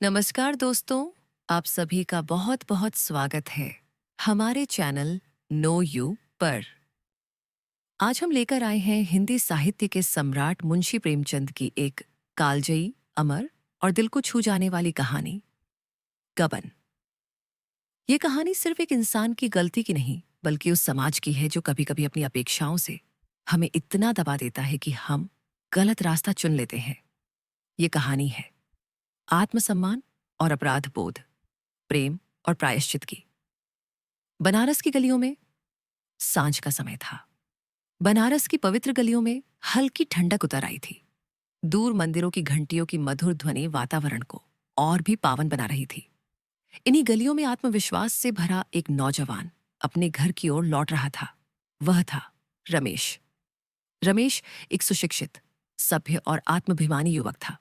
नमस्कार दोस्तों, आप सभी का बहुत बहुत स्वागत है हमारे चैनल नो यू पर। आज हम लेकर आए हैं हिंदी साहित्य के सम्राट मुंशी प्रेमचंद की एक कालजयी, अमर और दिल को छू जाने वाली कहानी, गबन। ये कहानी सिर्फ एक इंसान की गलती की नहीं, बल्कि उस समाज की है जो कभी कभी अपनी अपेक्षाओं से हमें इतना दबा देता है कि हम गलत रास्ता चुन लेते हैं। ये कहानी है आत्मसम्मान और अपराध बोध, प्रेम और प्रायश्चित की। बनारस की गलियों में सांझ का समय था। बनारस की पवित्र गलियों में हल्की ठंडक उतर आई थी। दूर मंदिरों की घंटियों की मधुर ध्वनि वातावरण को और भी पावन बना रही थी। इन्हीं गलियों में आत्मविश्वास से भरा एक नौजवान अपने घर की ओर लौट रहा था। वह था रमेश। रमेश एक सुशिक्षित, सभ्य और आत्माभिमानी युवक था।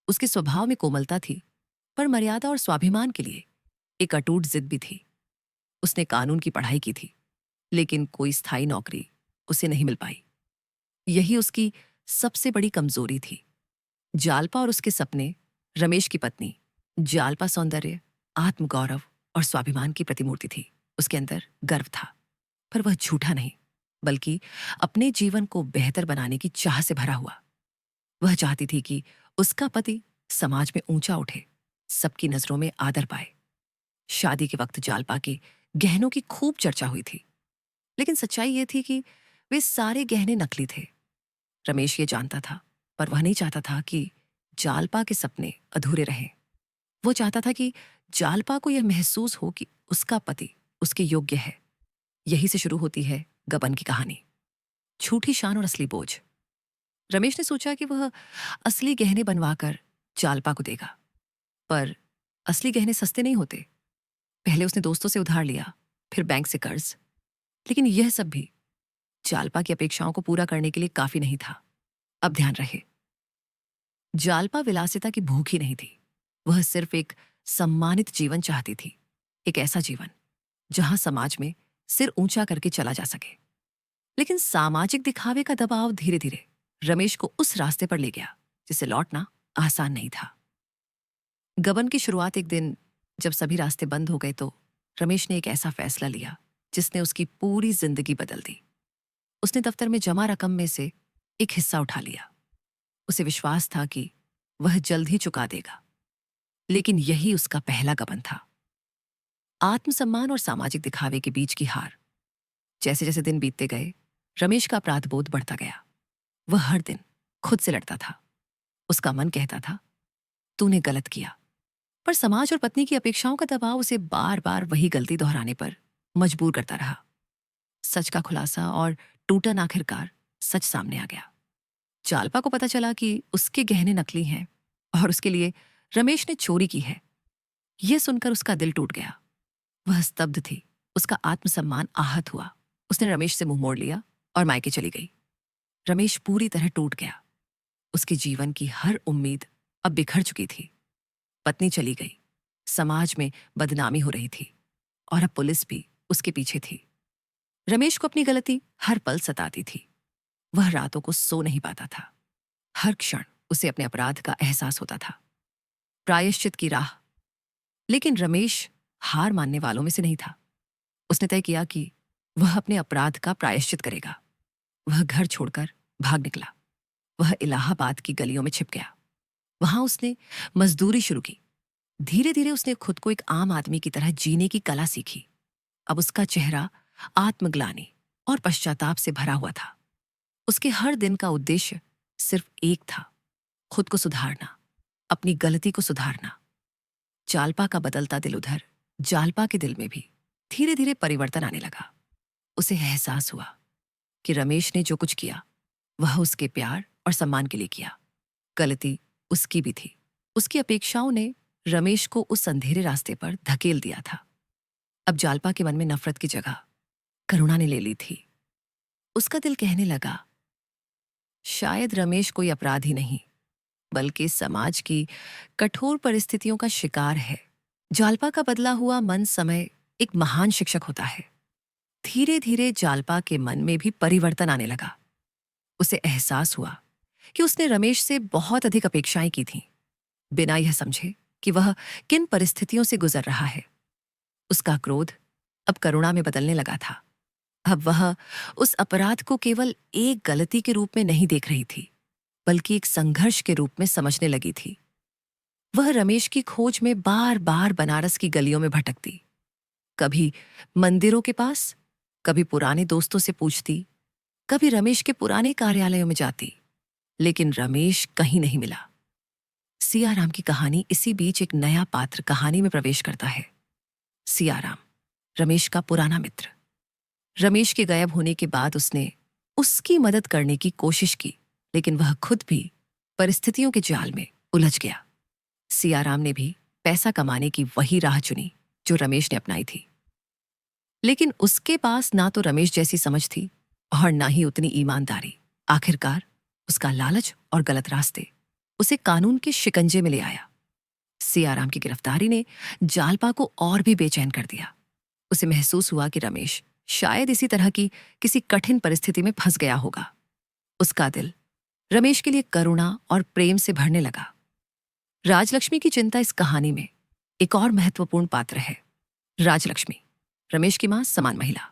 उसके स्वभाव में कोमलता थी, पर मर्यादा और स्वाभिमान के लिए एक अटूट जिद भी थी। उसने कानून की पढ़ाई की थी, लेकिन कोई स्थायी नौकरी उसे नहीं मिल पाई। यही उसकी सबसे बड़ी कमजोरी थी। जालपा और उसके सपने, रमेश की पत्नी, जालपा सौंदर्य, आत्मगौरव और स्वाभिमान की प्रतिमूर्ति थी। उसके अंदर गर्व था, पर वह झूठा नहीं, बल्कि अपने जीवन को बेहतर बनाने की चाह से भरा हुआ। वह चाहती थी कि उसका पति समाज में ऊंचा उठे, सबकी नजरों में आदर पाए। शादी के वक्त जालपा के गहनों की खूब चर्चा हुई थी, लेकिन सच्चाई यह थी कि वे सारे गहने नकली थे। रमेश ये जानता था, पर वह नहीं चाहता था कि जालपा के सपने अधूरे रहें। वो चाहता था कि जालपा को यह महसूस हो कि उसका पति उसके योग्य है। यही से शुरू होती है गबन की कहानी। झूठी शान और असली बोझ। रमेश ने सोचा कि वह असली गहने बनवाकर जालपा को देगा, पर असली गहने सस्ते नहीं होते। पहले उसने दोस्तों से उधार लिया, फिर बैंक से कर्ज, लेकिन यह सब भी जालपा की अपेक्षाओं को पूरा करने के लिए काफी नहीं था। अब ध्यान रहे, जालपा विलासिता की भूखी नहीं थी। वह सिर्फ एक सम्मानित जीवन चाहती थी, एक ऐसा जीवन जहां समाज में सिर ऊंचा करके चला जा सके। लेकिन सामाजिक दिखावे का दबाव धीरे धीरे रमेश को उस रास्ते पर ले गया जिसे लौटना आसान नहीं था। गबन की शुरुआत एक दिन जब सभी रास्ते बंद हो गए, तो रमेश ने एक ऐसा फैसला लिया जिसने उसकी पूरी जिंदगी बदल दी। उसने दफ्तर में जमा रकम में से एक हिस्सा उठा लिया। उसे विश्वास था कि वह जल्द ही चुका देगा, लेकिन यही उसका पहला गबन था। आत्मसम्मान और सामाजिक दिखावे के बीच की हार। जैसे जैसे दिन बीतते गए, रमेश का अपराधबोध बढ़ता गया। वह हर दिन खुद से लड़ता था। उसका मन कहता था, तूने गलत किया, पर समाज और पत्नी की अपेक्षाओं का दबाव उसे बार बार वही गलती दोहराने पर मजबूर करता रहा। सच का खुलासा और टूटन आखिरकार सच सामने आ गया। जालपा को पता चला कि उसके गहने नकली हैं और उसके लिए रमेश ने चोरी की है। यह सुनकर उसका दिल टूट गया। वह स्तब्ध थी। उसका आत्मसम्मान आहत हुआ। उसने रमेश से मुंह मोड़ लिया और मायके चली गई। रमेश पूरी तरह टूट गया। उसके जीवन की हर उम्मीद अब बिखर चुकी थी। पत्नी चली गई, समाज में बदनामी हो रही थी, और अब पुलिस भी उसके पीछे थी। रमेश को अपनी गलती हर पल सताती थी। वह रातों को सो नहीं पाता था। हर क्षण उसे अपने अपराध का एहसास होता था। प्रायश्चित की राह। लेकिन रमेश हार मानने वालों में से नहीं था। उसने तय किया कि वह अपने अपराध का प्रायश्चित करेगा। वह घर छोड़कर भाग निकला। वह इलाहाबाद की गलियों में छिप गया। वहां उसने मजदूरी शुरू की। धीरे धीरे उसने खुद को एक आम आदमी की तरह जीने की कला सीखी। अब उसका चेहरा आत्मग्लानि और पश्चाताप से भरा हुआ था। उसके हर दिन का उद्देश्य सिर्फ एक था, खुद को सुधारना, अपनी गलती को सुधारना। जालपा का बदलता दिल उधर, जालपा के दिल में भी धीरे धीरे परिवर्तन आने लगा। उसे एहसास हुआ कि रमेश ने जो कुछ किया वह उसके प्यार और सम्मान के लिए किया। गलती उसकी भी थी। उसकी अपेक्षाओं ने रमेश को उस अंधेरे रास्ते पर धकेल दिया था। अब जालपा के मन में नफरत की जगह करुणा ने ले ली थी। उसका दिल कहने लगा, शायद रमेश कोई अपराधी नहीं, बल्कि समाज की कठोर परिस्थितियों का शिकार है। जालपा का बदला हुआ मन समय एक महान शिक्षक होता है। धीरे धीरे जालपा के मन में भी परिवर्तन आने लगा। उसे एहसास हुआ कि उसने रमेश से बहुत अधिक अपेक्षाएं की थीं, बिना यह समझे कि वह किन परिस्थितियों से गुजर रहा है। उसका क्रोध अब करुणा में बदलने लगा था। अब वह उस अपराध को केवल एक गलती के रूप में नहीं देख रही थी, बल्कि एक संघर्ष के रूप में समझने लगी थी। वह रमेश की खोज में बार बार बनारस की गलियों में भटकती, कभी मंदिरों के पास, कभी पुराने दोस्तों से पूछती, कभी रमेश के पुराने कार्यालयों में जाती, लेकिन रमेश कहीं नहीं मिला। सियाराम की कहानी इसी बीच एक नया पात्र कहानी में प्रवेश करता है। सियाराम, रमेश का पुराना मित्र। रमेश के गायब होने के बाद उसने उसकी मदद करने की कोशिश की, लेकिन वह खुद भी परिस्थितियों के जाल में उलझ गया। सियाराम ने भी पैसा कमाने की वही राह चुनी जो रमेश ने अपनाई थी, लेकिन उसके पास ना तो रमेश जैसी समझ थी और ना ही उतनी ईमानदारी। आखिरकार उसका लालच और गलत रास्ते उसे कानून के शिकंजे में ले आया। सियाराम की गिरफ्तारी ने जालपा को और भी बेचैन कर दिया। उसे महसूस हुआ कि रमेश शायद इसी तरह की किसी कठिन परिस्थिति में फंस गया होगा। उसका दिल रमेश के लिए करुणा और प्रेम से भरने लगा। राजलक्ष्मी की चिंता इस कहानी में एक और महत्वपूर्ण पात्र है। राजलक्ष्मी, रमेश की मां समान महिला।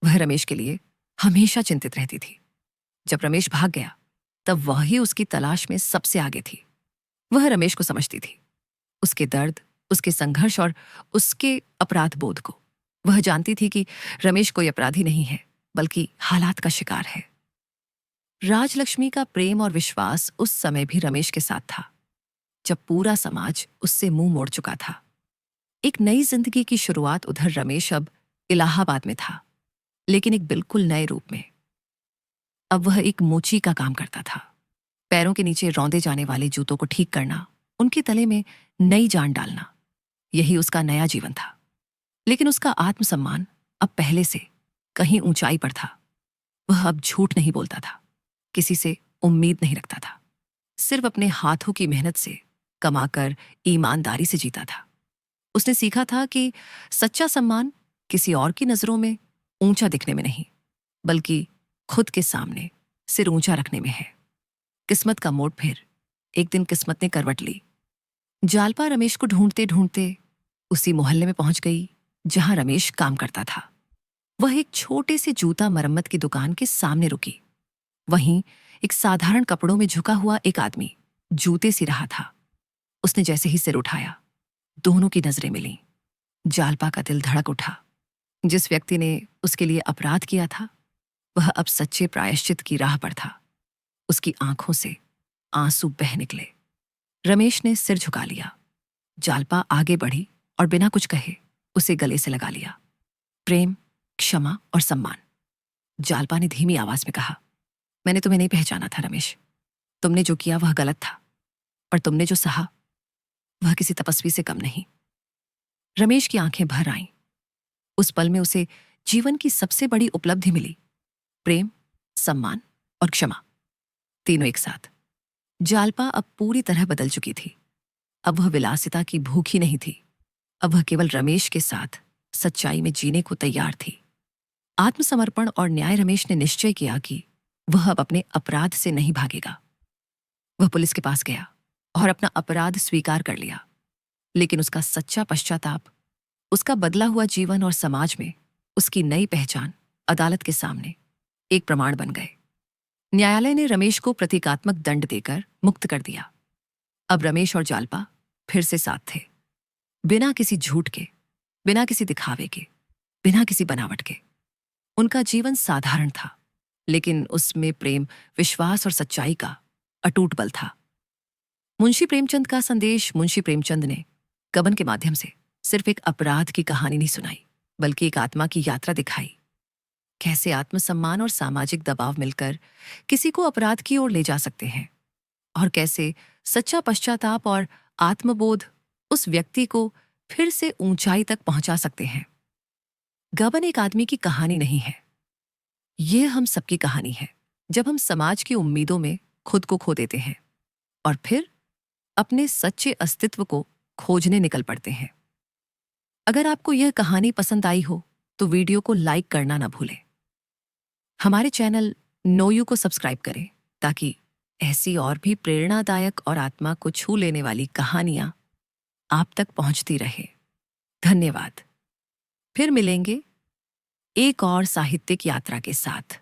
वह रमेश के लिए हमेशा चिंतित रहती थी। जब रमेश भाग गया तब वह ही उसकी तलाश में सबसे आगे थी। वह रमेश को समझती थी, उसके दर्द, उसके संघर्ष और उसके अपराध बोध को। वह जानती थी कि रमेश कोई अपराधी नहीं है, बल्कि हालात का शिकार है। राजलक्ष्मी का प्रेम और विश्वास उस समय भी रमेश के साथ था, जब पूरा समाज उससे मुंह मोड़ चुका था। एक नई जिंदगी की शुरुआत उधर रमेश अब इलाहाबाद में था, लेकिन एक बिल्कुल नए रूप में। अब वह एक मोची का काम करता था। पैरों के नीचे रौंदे जाने वाले जूतों को ठीक करना, उनके तले में नई जान डालना, यही उसका नया जीवन था। लेकिन उसका आत्मसम्मान अब पहले से कहीं ऊंचाई पर था। वह अब झूठ नहीं बोलता था, किसी से उम्मीद नहीं रखता था, सिर्फ अपने हाथों की मेहनत से कमाकर ईमानदारी से जीता था। उसने सीखा था कि सच्चा सम्मान किसी और की नजरों में ऊंचा दिखने में नहीं, बल्कि खुद के सामने सिर ऊंचा रखने में है। किस्मत का मोड़ फिर एक दिन किस्मत ने करवट ली। जालपा रमेश को ढूंढते ढूंढते उसी मोहल्ले में पहुंच गई जहां रमेश काम करता था। वह एक छोटे से जूता मरम्मत की दुकान के सामने रुकी। वहीं एक साधारण कपड़ों में झुका हुआ एक आदमी जूते सी रहा था। उसने जैसे ही सिर उठाया, दोनों की नजरें मिलीं। जालपा का दिल धड़क उठा। जिस व्यक्ति ने उसके लिए अपराध किया था, वह अब सच्चे प्रायश्चित की राह पर था। उसकी आंखों से आंसू बह निकले। रमेश ने सिर झुका लिया। जालपा आगे बढ़ी और बिना कुछ कहे उसे गले से लगा लिया। प्रेम, क्षमा और सम्मान, जालपा ने धीमी आवाज में कहा। मैंने तुम्हें नहीं पहचाना था रमेश। तुमने जो किया वह गलत था, पर तुमने जो सहा वह किसी तपस्वी से कम नहीं। रमेश की आंखें भर आईं। उस पल में उसे जीवन की सबसे बड़ी उपलब्धि मिली। प्रेम, सम्मान और क्षमा, तीनों एक साथ। जालपा अब पूरी तरह बदल चुकी थी। अब वह विलासिता की भूखी नहीं थी। अब वह केवल रमेश के साथ सच्चाई में जीने को तैयार थी। आत्मसमर्पण और न्याय रमेश ने निश्चय किया कि वह अब अपने अपराध से नहीं भागेगा। वह पुलिस के पास गया और अपना अपराध स्वीकार कर लिया। लेकिन उसका सच्चा पश्चाताप, उसका बदला हुआ जीवन और समाज में उसकी नई पहचान अदालत के सामने एक प्रमाण बन गए। न्यायालय ने रमेश को प्रतीकात्मक दंड देकर मुक्त कर दिया। अब रमेश और जालपा फिर से साथ थे, बिना किसी झूठ के, बिना किसी दिखावे के, बिना किसी बनावट के। उनका जीवन साधारण था, लेकिन उसमें प्रेम, विश्वास और सच्चाई का अटूट बल था। मुंशी प्रेमचंद का संदेश। मुंशी प्रेमचंद ने गबन के माध्यम से सिर्फ एक अपराध की कहानी नहीं सुनाई, बल्कि एक आत्मा की यात्रा दिखाई। कैसे आत्मसम्मान और सामाजिक दबाव मिलकर किसी को अपराध की ओर ले जा सकते हैं, और कैसे सच्चा पश्चाताप और आत्मबोध उस व्यक्ति को फिर से ऊंचाई तक पहुंचा सकते हैं। गबन एक आदमी की कहानी नहीं है, यह हम सबकी कहानी है, जब हम समाज की उम्मीदों में खुद को खो देते हैं और फिर अपने सच्चे अस्तित्व को खोजने निकल पड़ते हैं। अगर आपको यह कहानी पसंद आई हो तो वीडियो को लाइक करना ना भूलें। हमारे चैनल नो यू को सब्सक्राइब करें ताकि ऐसी और भी प्रेरणादायक और आत्मा को छू लेने वाली कहानियां आप तक पहुंचती रहे। धन्यवाद। फिर मिलेंगे एक और साहित्यिक यात्रा के साथ।